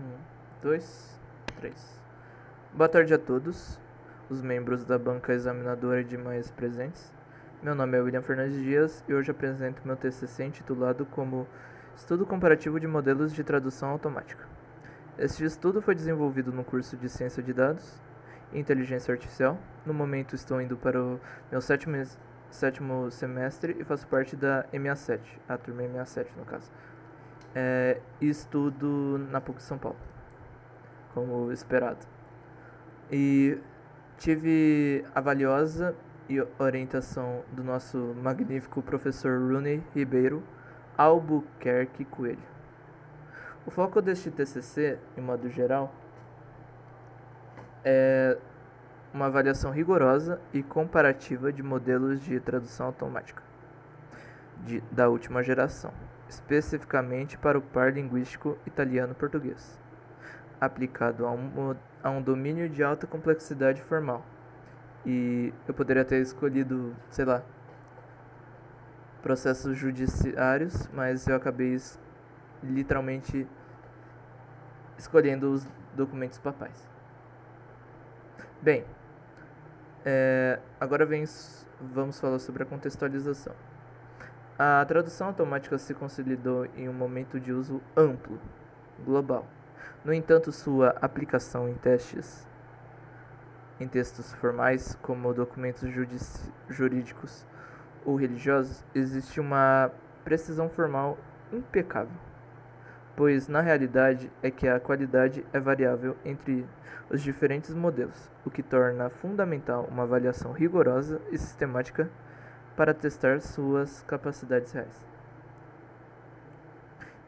Um, dois, três. Boa tarde a todos, os membros da banca examinadora e demais presentes. Meu nome é William Fernandes Dias e hoje apresento meu TCC intitulado como Estudo Comparativo de Modelos de Tradução Automática. Este estudo foi desenvolvido no curso de Ciência de Dados e Inteligência Artificial. No momento estou indo para o meu sétimo semestre e faço parte da MA7, a turma MA7 no caso. E estudo na PUC São Paulo, como esperado. E tive a valiosa e orientação do nosso magnífico professor Rooney Ribeiro Albuquerque Coelho. O foco deste TCC, em modo geral, é uma avaliação rigorosa e comparativa de modelos de tradução automática da última geração, especificamente para o par linguístico italiano-português, aplicado a um domínio de alta complexidade formal. E eu poderia ter escolhido, sei lá, processos judiciários, mas eu acabei literalmente escolhendo os documentos papais. Bem, agora vamos falar sobre a contextualização. A tradução automática se consolidou em um momento de uso amplo, global. No entanto, sua aplicação em textos formais, como documentos jurídicos ou religiosos, existe uma precisão formal impecável, pois na realidade é que a qualidade é variável entre os diferentes modelos, o que torna fundamental uma avaliação rigorosa e sistemática para testar suas capacidades reais.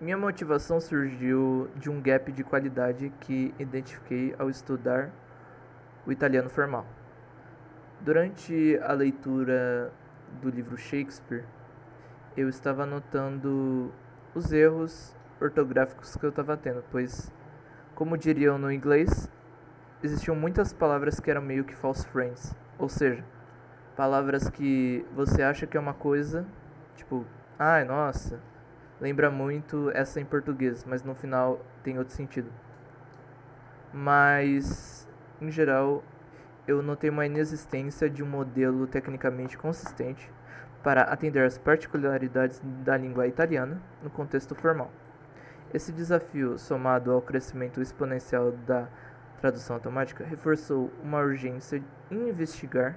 Minha motivação surgiu de um gap de qualidade que identifiquei ao estudar o italiano formal. Durante a leitura do livro Shakespeare, eu estava notando os erros ortográficos que eu estava tendo, pois, como diriam no inglês, existiam muitas palavras que eram meio que false friends, ou seja, palavras que você acha que é uma coisa, tipo, ai, nossa, lembra muito essa em português, mas no final tem outro sentido. Mas, em geral, eu notei uma inexistência de um modelo tecnicamente consistente para atender às particularidades da língua italiana no contexto formal. Esse desafio, somado ao crescimento exponencial da tradução automática, reforçou uma urgência em investigar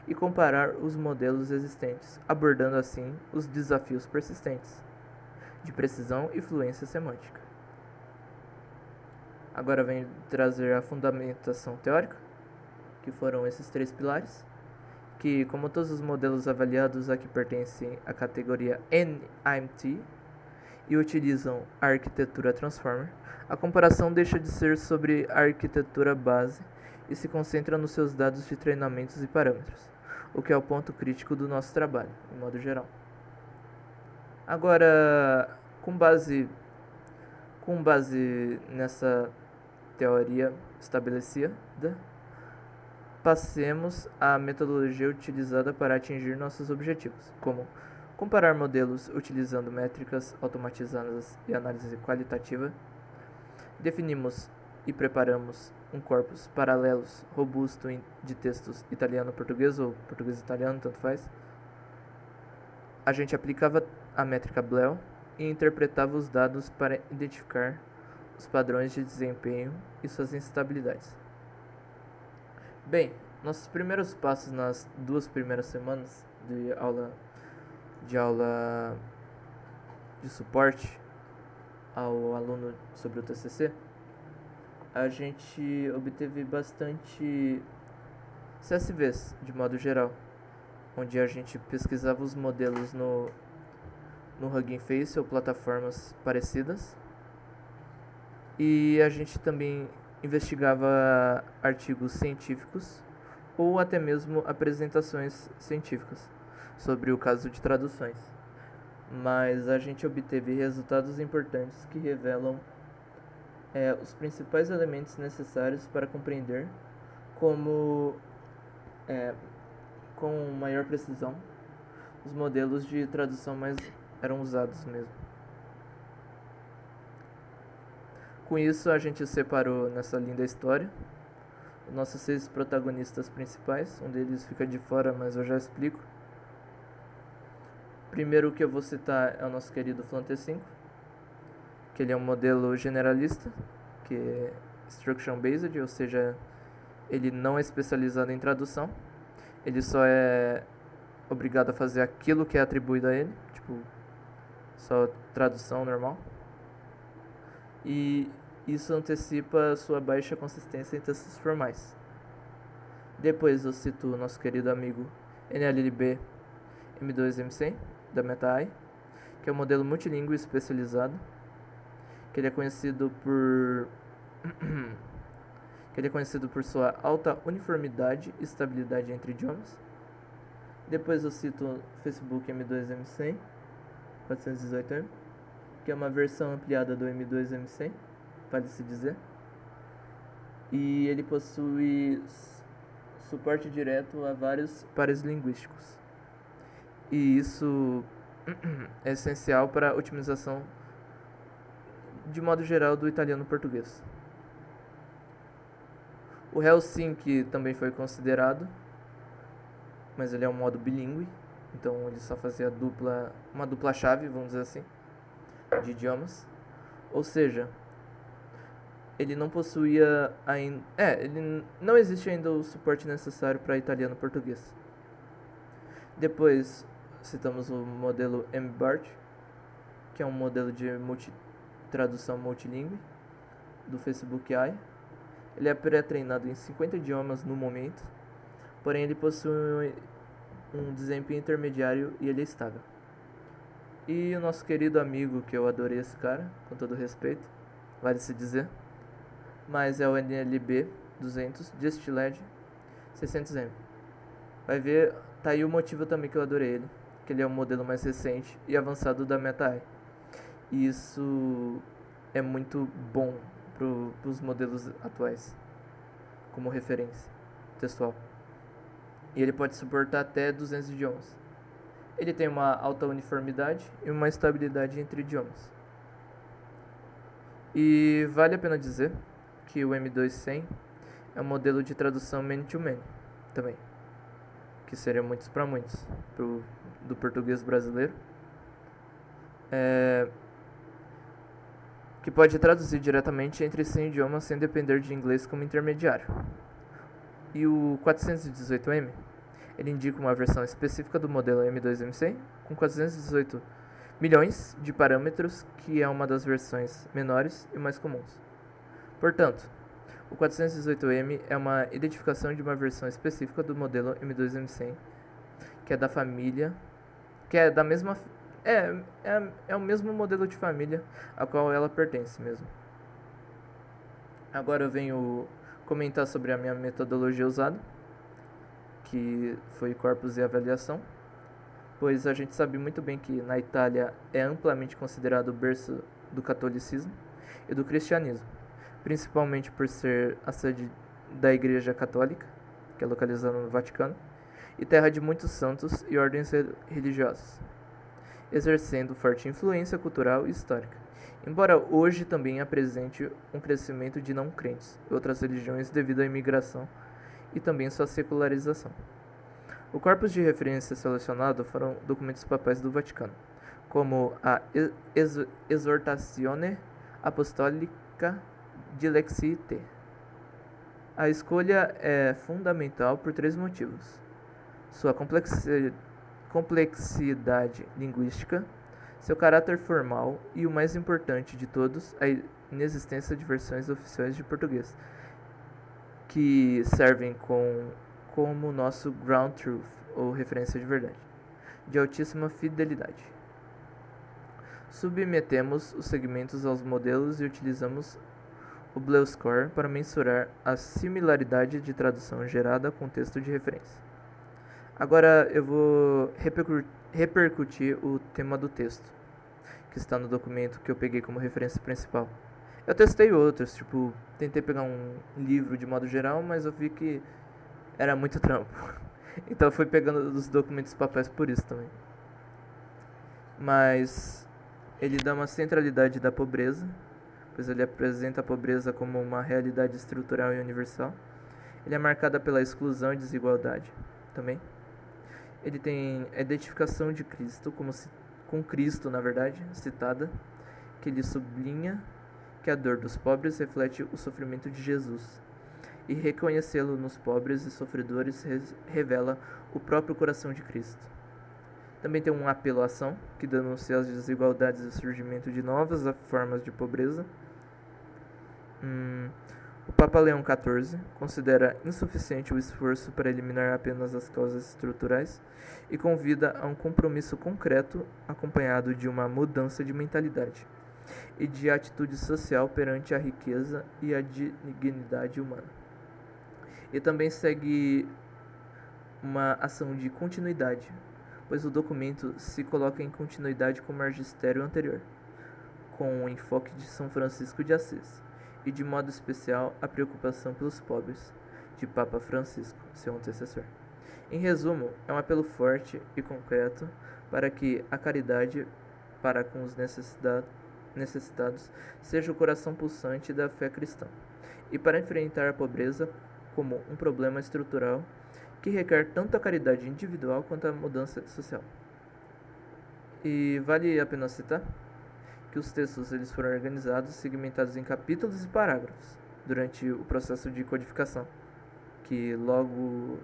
e comparar os modelos existentes, abordando assim os desafios persistentes de precisão e fluência semântica. Agora vem trazer a fundamentação teórica, que foram esses 3 pilares, que, como todos os modelos avaliados aqui pertencem à categoria NIMT e utilizam a arquitetura Transformer, a comparação deixa de ser sobre a arquitetura base e se concentra nos seus dados de treinamentos e parâmetros, o que é o ponto crítico do nosso trabalho, em modo geral. Agora, com base nessa teoria estabelecida, passemos à metodologia utilizada para atingir nossos objetivos, como comparar modelos utilizando métricas automatizadas e análise qualitativa. Definimos e preparamos um corpus paralelos robusto de textos italiano-português ou português-italiano, tanto faz. A gente aplicava a métrica BLEU e interpretava os dados para identificar os padrões de desempenho e suas instabilidades. Bem, nossos primeiros passos nas 2 primeiras semanas de aula de suporte ao aluno sobre o TCC, a gente obteve bastante CSVs de modo geral, onde a gente pesquisava os modelos no Hugging Face ou plataformas parecidas, e a gente também investigava artigos científicos ou até mesmo apresentações científicas sobre o caso de traduções. Mas a gente obteve resultados importantes que revelam os principais elementos necessários para compreender com maior precisão os modelos de tradução mais eram usados mesmo. Com isso, a gente separou nessa linda história os nossos 6 protagonistas principais. Um deles fica de fora, mas eu já explico. Primeiro que eu vou citar é o nosso querido Flutter 5, que ele é um modelo generalista, que é Instruction Based, ou seja, ele não é especializado em tradução, ele só é obrigado a fazer aquilo que é atribuído a ele, tipo, só tradução normal. E isso antecipa sua baixa consistência em textos formais. Depois eu cito o nosso querido amigo NLLB M2M100, da MetaAI, que é um modelo multilingüe especializado, que ele é conhecido por sua alta uniformidade e estabilidade entre idiomas. Depois eu cito o Facebook M2M100 418M, que é uma versão ampliada do M2M100, vale-se dizer, e ele possui suporte direto a vários pares linguísticos, e isso é essencial para a otimização de modo geral do italiano-português. O Helsinki também foi considerado, mas ele é um modo bilíngue, então ele só fazia uma dupla chave, vamos dizer assim, de idiomas. Ou seja, ele não possuía ainda... ele não existe ainda o suporte necessário para italiano-português. Depois citamos o modelo MBART, que é um modelo de tradução multilingüe do Facebook AI. Ele é pré-treinado em 50 idiomas no momento, porém ele possui um desempenho intermediário e ele é estável. E o nosso querido amigo, que eu adorei esse cara, com todo respeito, vale-se dizer, mas é o NLB 200 Distilled 600M. Vai ver, tá aí o motivo também que eu adorei ele, que ele é o modelo mais recente e avançado da MetaAI. E isso é muito bom para os modelos atuais, como referência textual. E ele pode suportar até 200 idiomas. Ele tem uma alta uniformidade e uma estabilidade entre idiomas. E vale a pena dizer que o M2100 é um modelo de tradução man-to-man também, que seria muitos para muitos, do português brasileiro, que pode traduzir diretamente entre 100 idiomas sem depender de inglês como intermediário. E o 418M, ele indica uma versão específica do modelo M2M100 com 418 milhões de parâmetros, que é uma das versões menores e mais comuns. Portanto, o 418M é uma identificação de uma versão específica do modelo M2M100, que é da família, que é da mesma... É o mesmo modelo de família a qual ela pertence mesmo. Agora eu venho comentar sobre a minha metodologia usada, que foi corpus e avaliação, pois a gente sabe muito bem que na Itália é amplamente considerado o berço do catolicismo e do cristianismo, principalmente por ser a sede da Igreja Católica, que é localizada no Vaticano, e terra de muitos santos e ordens religiosas, exercendo forte influência cultural e histórica, embora hoje também apresente um crescimento de não crentes e outras religiões devido à imigração e também sua secularização. O corpus de referência selecionado foram documentos papais do Vaticano, como a Exhortazione Apostolica Dilexite. A escolha é fundamental por 3 motivos: sua complexidade linguística, seu caráter formal e, o mais importante de todos, a inexistência de versões oficiais de português, que servem como nosso ground truth, ou referência de verdade, de altíssima fidelidade. Submetemos os segmentos aos modelos e utilizamos o Bleu Score para mensurar a similaridade de tradução gerada com o texto de referência. Agora eu vou repercutir o tema do texto, que está no documento que eu peguei como referência principal. Eu testei outros, tentei pegar um livro de modo geral, mas eu vi que era muito trampo. Então eu fui pegando os documentos papais por isso também. Mas ele dá uma centralidade da pobreza, pois ele apresenta a pobreza como uma realidade estrutural e universal. Ele é marcada pela exclusão e desigualdade também. Ele tem a identificação de Cristo, com Cristo, na verdade, citada, que ele sublinha que a dor dos pobres reflete o sofrimento de Jesus. E reconhecê-lo nos pobres e sofredores revela o próprio coração de Cristo. Também tem um apelo à ação, que denuncia as desigualdades e o surgimento de novas formas de pobreza. O Papa Leão XIV considera insuficiente o esforço para eliminar apenas as causas estruturais e convida a um compromisso concreto acompanhado de uma mudança de mentalidade e de atitude social perante a riqueza e a dignidade humana. E também segue uma ação de continuidade, pois o documento se coloca em continuidade com o magistério anterior, com o enfoque de São Francisco de Assis, e de modo especial a preocupação pelos pobres, de Papa Francisco, seu antecessor. Em resumo, é um apelo forte e concreto para que a caridade para com os necessitados seja o coração pulsante da fé cristã, e para enfrentar a pobreza como um problema estrutural que requer tanto a caridade individual quanto a mudança social. E vale a pena citar que os textos eles foram organizados, segmentados em capítulos e parágrafos durante o processo de codificação, que logo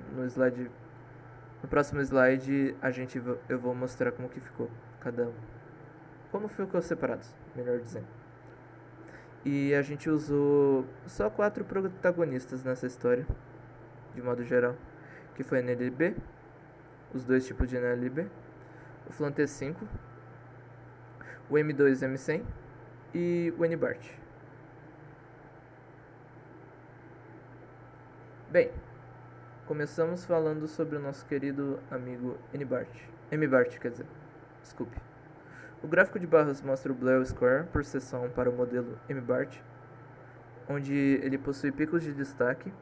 no próximo slide eu vou mostrar como que ficou cada um, como ficou separados, melhor dizendo. E a gente usou só 4 protagonistas nessa história, de modo geral, que foi a NLB, os 2 tipos de NLB, o Flan T5, o M2 M100 e o NBART. Bem, começamos falando sobre o nosso querido amigo MBART, quer dizer, desculpe. O gráfico de barras mostra o Blair Square por seção para o modelo MBART, onde ele possui picos de destaque,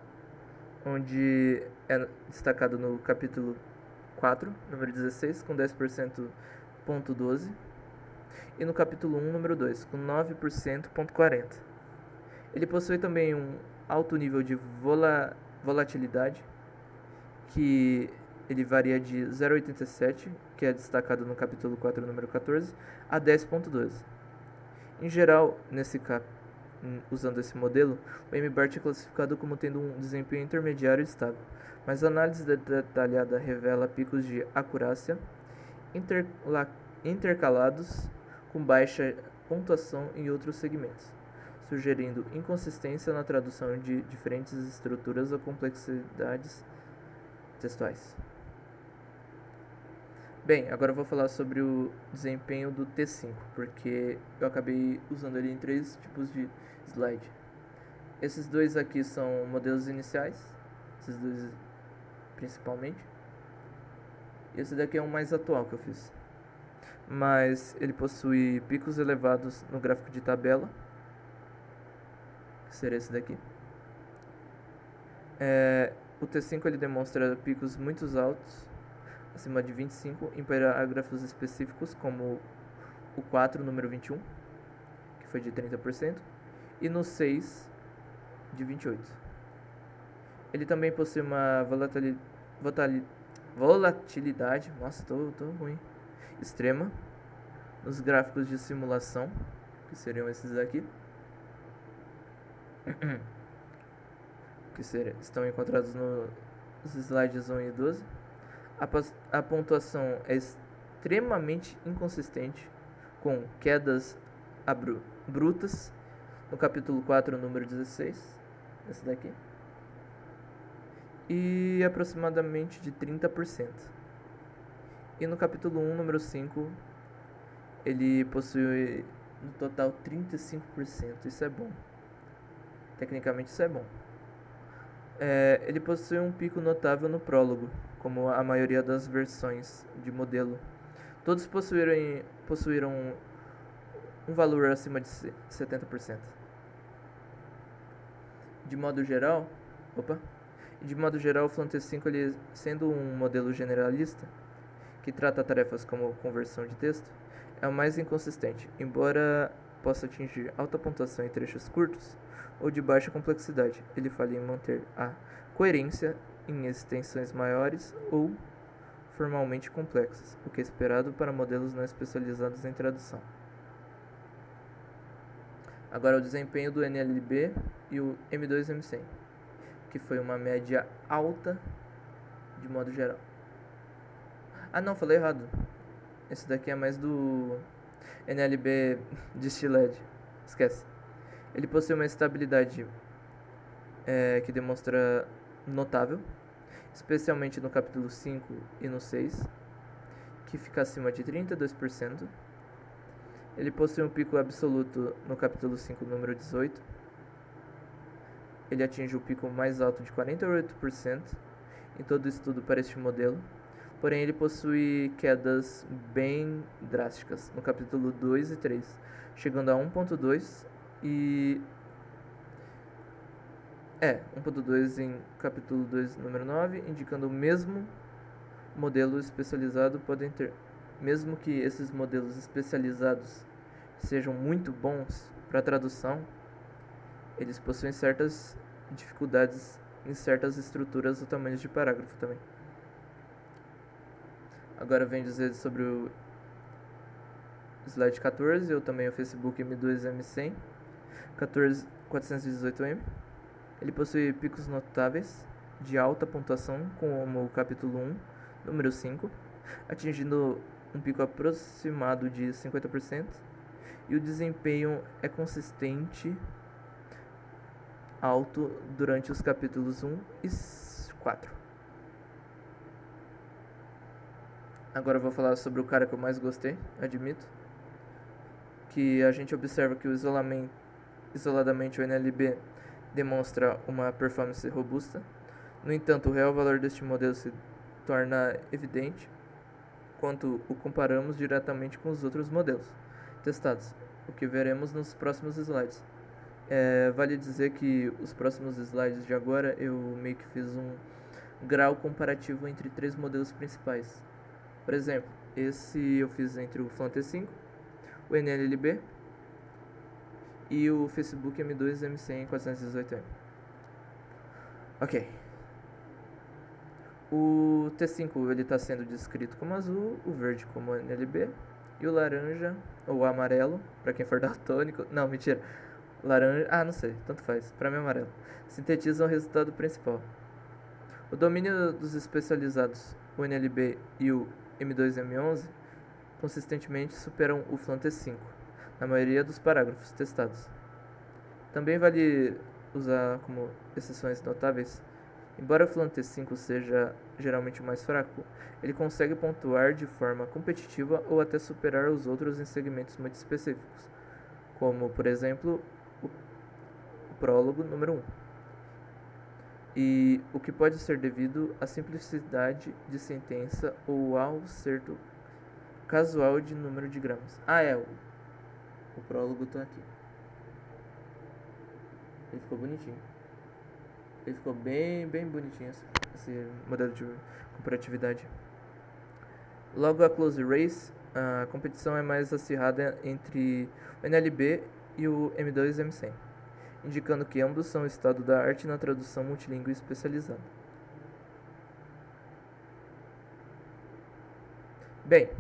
onde é destacado no capítulo 4, número 16, com 10%,12%, e no capítulo 1, número 2, com 9%,40%. Ele possui também um alto nível de volatilidade, que ele varia de 0,87, que é destacado no capítulo 4, número 14, a 10,12. Em geral, usando esse modelo, o MBART é classificado como tendo um desempenho intermediário e estável, mas a análise detalhada revela picos de acurácia intercalados com baixa pontuação em outros segmentos, sugerindo inconsistência na tradução de diferentes estruturas ou complexidades textuais. Bem, agora eu vou falar sobre o desempenho do T5, porque eu acabei usando ele em 3 tipos de slide. Esses 2 aqui são modelos iniciais, esses 2 principalmente. E esse daqui é o mais atual que eu fiz. Mas ele possui picos elevados no gráfico de tabela, que seria esse daqui. O T5 ele demonstra picos muito altos, acima de 25, em parágrafos específicos, como o 4, número 21, que foi de 30%, e no 6, de 28%. Ele também possui uma volatilidade, nossa, tô ruim, extrema, nos gráficos de simulação, que seriam esses aqui, que estão encontrados nos slides 1 e 12. A pontuação é extremamente inconsistente, com quedas brutas no capítulo 4, número 16, esse daqui, e aproximadamente de 30%. E no capítulo 1, número 5, ele possui no total 35%. Isso é bom. Tecnicamente isso é bom. Ele possui um pico notável no prólogo, como a maioria das versões de modelo. Todos possuíram um valor acima de 70%. De modo geral, o Flan T5, ele, sendo um modelo generalista, que trata tarefas como conversão de texto, é o mais inconsistente, embora possa atingir alta pontuação em trechos curtos ou de baixa complexidade. Ele falha em manter a coerência em extensões maiores ou formalmente complexas, o que é esperado para modelos não especializados em tradução. Agora o desempenho do NLB e o M2M100, que foi uma média alta de modo geral. Ah não, falei errado. Esse daqui é mais do NLB Distilled. Esquece. Ele possui uma estabilidade que demonstra notável, especialmente no capítulo 5 e no 6, que fica acima de 32%. Ele possui um pico absoluto no capítulo 5, número 18. Ele atinge o pico mais alto de 48% em todo o estudo para este modelo. Porém, ele possui quedas bem drásticas no capítulo 2 e 3, chegando a 1.2 e 1.2 em capítulo 2, número 9, indicando o mesmo modelo especializado podem ter, mesmo que esses modelos especializados sejam muito bons para tradução, eles possuem certas dificuldades em certas estruturas ou tamanhos de parágrafo também. Agora vem dizer sobre o slide 14, ou também o Facebook M2M100, 418M. Ele possui picos notáveis de alta pontuação, como o capítulo 1, número 5, atingindo um pico aproximado de 50%, e o desempenho é consistente alto durante os capítulos 1 e 4. Agora eu vou falar sobre o cara que eu mais gostei, admito, que a gente observa que isoladamente o NLB demonstra uma performance robusta. No entanto, o real valor deste modelo se torna evidente quando o comparamos diretamente com os outros modelos testados, o que veremos nos próximos slides. Vale dizer que os próximos slides de agora eu meio que fiz um grau comparativo entre 3 modelos principais. Por exemplo, esse eu fiz entre o Flutter 5, o NLB e o Facebook M2M100 418M. Ok. O T5 ele está sendo descrito como azul, o verde como NLB e o laranja ou amarelo, para quem for daltônico. Não, mentira. Laranja, não sei, tanto faz. Para mim é amarelo. Sintetizam o resultado principal. O domínio dos especializados, o NLB e o M2M11, consistentemente superam o Flutter 5 na maioria dos parágrafos testados. Também vale usar como exceções notáveis. Embora o Flutter 5 seja geralmente mais fraco, ele consegue pontuar de forma competitiva ou até superar os outros em segmentos muito específicos, como, por exemplo, o prólogo número 1. E o que pode ser devido à simplicidade de sentença ou ao acerto casual de número de gramas. O prólogo tá aqui. Ele ficou bonitinho. Ele ficou bem bonitinho esse modelo de comparatividade. Logo a Close Race, a competição é mais acirrada entre o NLB e o M2M100, indicando que ambos são o estado da arte na tradução multilingüe especializada. Bem,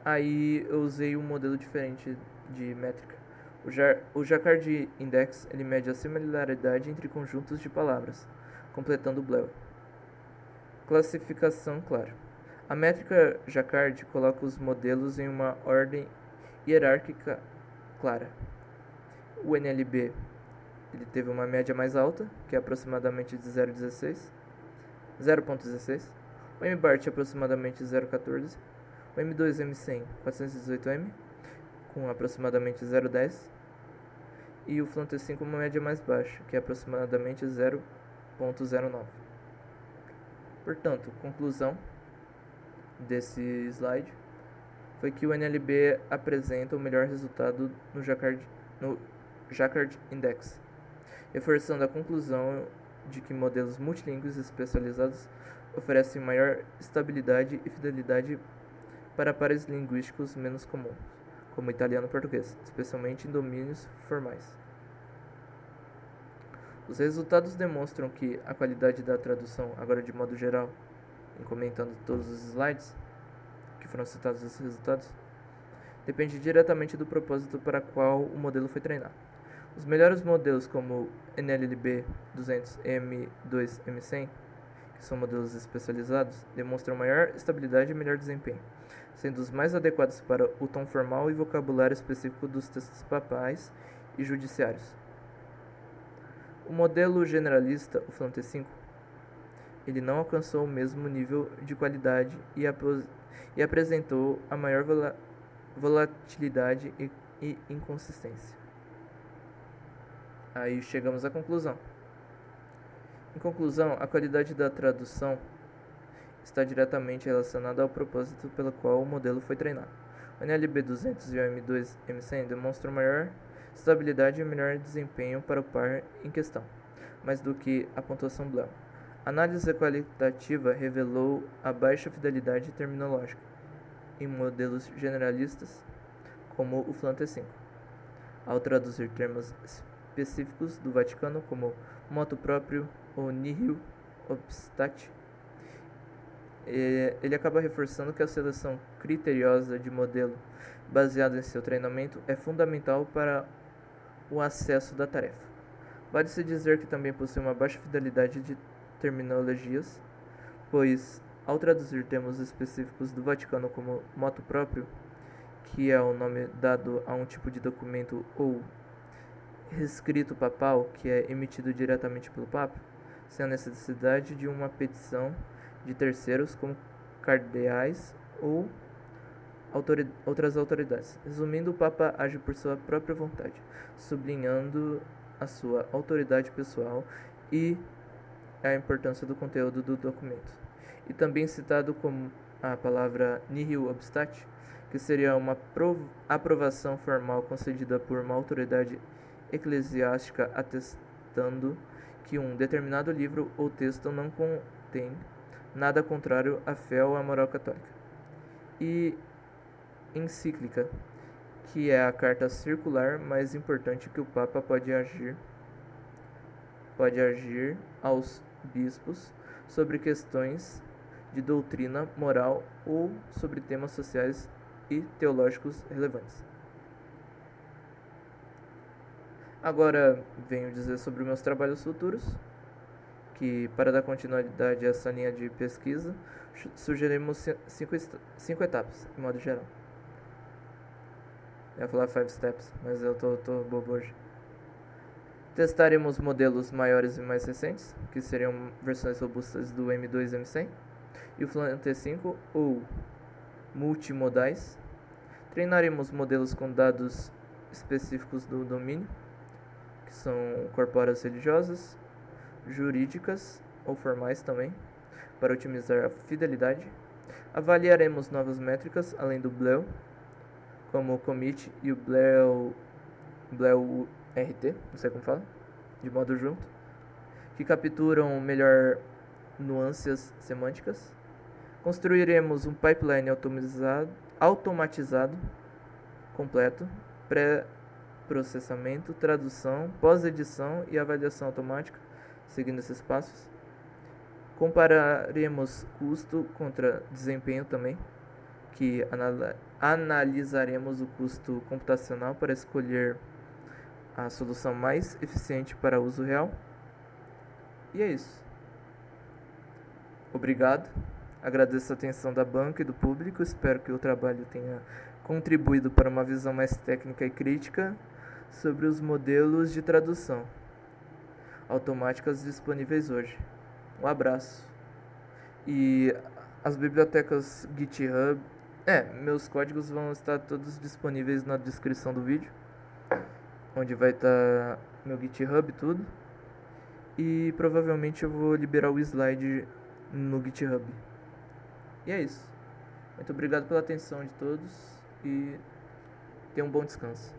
aí eu usei um modelo diferente de métrica. O Jacquard Index ele mede a similaridade entre conjuntos de palavras, completando o BLEU. Classificação clara. A métrica Jacquard coloca os modelos em uma ordem hierárquica clara. O NLB ele teve uma média mais alta, que é aproximadamente de 0.16. O MBART aproximadamente 0.14. O M2M100 418M com aproximadamente 0.10. E o Flutter 5 uma média mais baixa, que é aproximadamente 0.09. Portanto, conclusão desse slide foi que o NLB apresenta o melhor resultado no Jacquard Index, reforçando a conclusão de que modelos multilingües especializados oferecem maior estabilidade e fidelidade para pares linguísticos menos comuns, como italiano e português, especialmente em domínios formais. Os resultados demonstram que a qualidade da tradução, agora de modo geral, comentando todos os slides que foram citados esses resultados, depende diretamente do propósito para qual o modelo foi treinado. Os melhores modelos como NLB 200 e M2 M100, que são modelos especializados, demonstram maior estabilidade e melhor desempenho, sendo os mais adequados para o tom formal e vocabulário específico dos textos papais e judiciários. O modelo generalista, o Fluent 5, ele não alcançou o mesmo nível de qualidade e apresentou a maior volatilidade e inconsistência. Aí chegamos à conclusão. Em conclusão, a qualidade da tradução está diretamente relacionada ao propósito pelo qual o modelo foi treinado. O NLB 200 e o M2 M100 demonstram maior estabilidade e melhor desempenho para o par em questão, mais do que a pontuação Bleu. A análise qualitativa revelou a baixa fidelidade terminológica em modelos generalistas, como o Fluent 5. Ao traduzir termos específicos do Vaticano, como motu proprio ou nihil obstat, ele acaba reforçando que a seleção criteriosa de modelo baseada em seu treinamento é fundamental para o acesso da tarefa. Pode-se dizer que também possui uma baixa fidelidade de terminologias, pois, ao traduzir termos específicos do Vaticano como motu proprio, que é o nome dado a um tipo de documento, ou rescrito papal, que é emitido diretamente pelo Papa, sem a necessidade de uma petição de terceiros como cardeais ou outras autoridades. Resumindo, o Papa age por sua própria vontade, sublinhando a sua autoridade pessoal e a importância do conteúdo do documento. E também citado como a palavra nihil obstat, que seria uma aprovação formal concedida por uma autoridade eclesiástica atestando que um determinado livro ou texto não contém nada contrário à fé ou à moral católica. E encíclica, que é a carta circular mais importante que o Papa pode agir aos bispos sobre questões de doutrina moral ou sobre temas sociais e teológicos relevantes. Agora venho dizer sobre meus trabalhos futuros, que para dar continuidade a essa linha de pesquisa, sugerimos 5 etapas, de modo geral. Eu ia falar 5 steps, mas eu tô bobo hoje. Testaremos modelos maiores e mais recentes, que seriam versões robustas do M2 e M100, e o Fluent 5 ou multimodais. Treinaremos modelos com dados específicos do domínio, que são corpóreas religiosas, jurídicas ou formais também, para otimizar a fidelidade. Avaliaremos novas métricas além do Bleu, como o Commit e o Bleu RT, não sei como fala, de modo junto, que capturam melhor nuances semânticas. Construiremos um pipeline automatizado completo, pré-processamento, tradução, pós-edição e avaliação automática, seguindo esses passos. Compararemos custo contra desempenho também, que analisaremos o custo computacional para escolher a solução mais eficiente para uso real. E é isso. Obrigado. Agradeço a atenção da banca e do público. Espero que o trabalho tenha contribuído para uma visão mais técnica e crítica sobre os modelos de tradução automáticas disponíveis hoje. Um abraço. E as bibliotecas GitHub, meus códigos vão estar todos disponíveis na descrição do vídeo, onde vai estar meu GitHub e tudo. E provavelmente eu vou liberar o slide no GitHub. E é isso. Muito obrigado pela atenção de todos e tenham um bom descanso.